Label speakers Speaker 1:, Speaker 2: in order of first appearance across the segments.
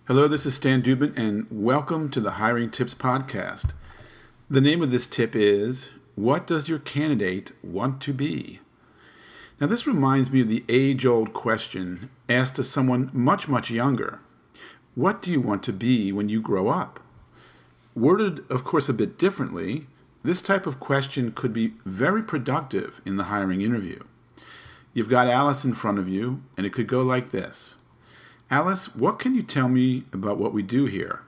Speaker 1: Hello, this is Stan Dubin, and welcome to the Hiring Tips Podcast. The name of this tip is, What Does Your Candidate Want to Be? Now, this reminds me of the age-old question asked to someone much, much younger. What do you want to be when you grow up? Worded, of course, a bit differently, this type of question could be very productive in the hiring interview. You've got Alice in front of you, and it could go like this. Alice, what can you tell me about what we do here?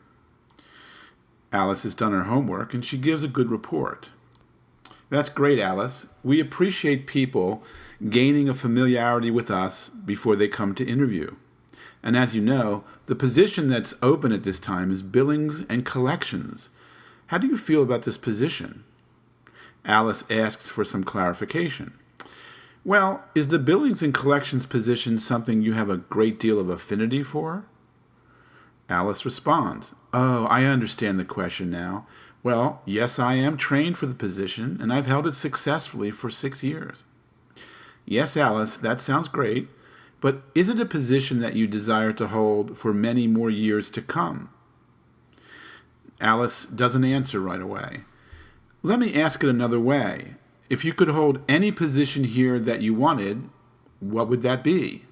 Speaker 1: Alice has done her homework, and she gives a good report. That's great, Alice. We appreciate people gaining a familiarity with us before they come to interview. And as you know, the position that's open at this time is Billings and Collections. How do you feel about this position? Alice asks for some clarification. Well, is the Billings and Collections position something you have a great deal of affinity for? Alice responds, Oh, I understand the question now. Well, yes, I am trained for the position, and I've held it successfully for 6 years. Yes, Alice, that sounds great, but is it a position that you desire to hold for many more years to come? Alice doesn't answer right away. Let me ask it another way. If you could hold any position here that you wanted, what would that be?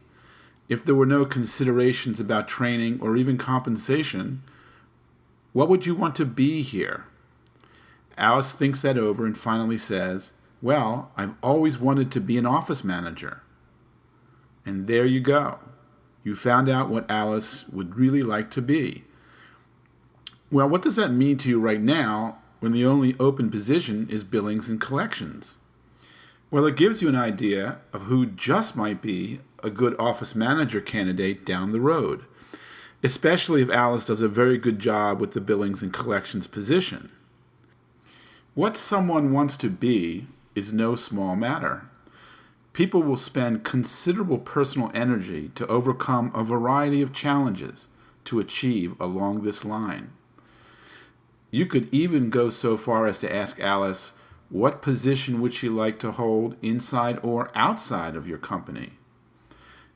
Speaker 1: If there were no considerations about training or even compensation, what would you want to be here? Alice thinks that over and finally says, Well, I've always wanted to be an office manager. And there you go. You found out what Alice would really like to be. Well, what does that mean to you right now when the only open position is Billings and Collections? Well, it gives you an idea of who just might be a good office manager candidate down the road, especially if Alice does a very good job with the Billings and Collections position. What someone wants to be is no small matter. People will spend considerable personal energy to overcome a variety of challenges to achieve along this line. You could even go so far as to ask Alice, what position would she like to hold inside or outside of your company?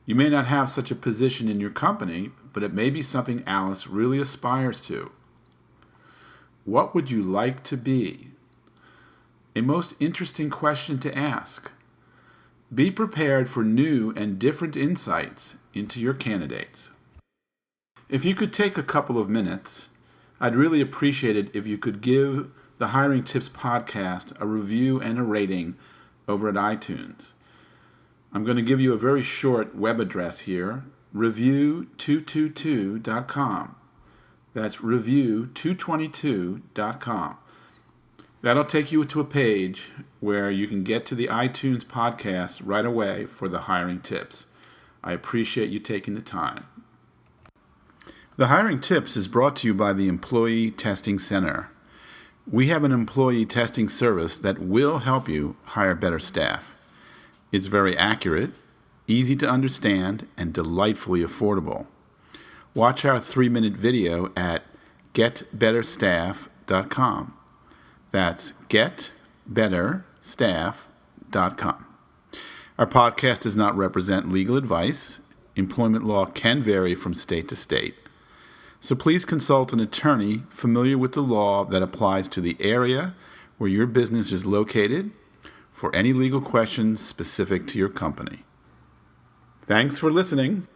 Speaker 1: You may not have such a position in your company, but it may be something Alice really aspires to. What would you like to be? A most interesting question to ask. Be prepared for new and different insights into your candidates. If you could take a couple of minutes, I'd really appreciate it if you could give the Hiring Tips Podcast a review and a rating over at iTunes. I'm going to give you a very short web address here, review222.com. That's review222.com. That'll take you to a page where you can get to the iTunes podcast right away for the hiring tips. I appreciate you taking the time. The Hiring Tips is brought to you by the Employee Testing Center. We have an employee testing service that will help you hire better staff. It's very accurate, easy to understand, and delightfully affordable. Watch our 3-minute video at getbetterstaff.com. That's getbetterstaff.com. Our podcast does not represent legal advice. Employment law can vary from state to state. So please consult an attorney familiar with the law that applies to the area where your business is located for any legal questions specific to your company. Thanks for listening.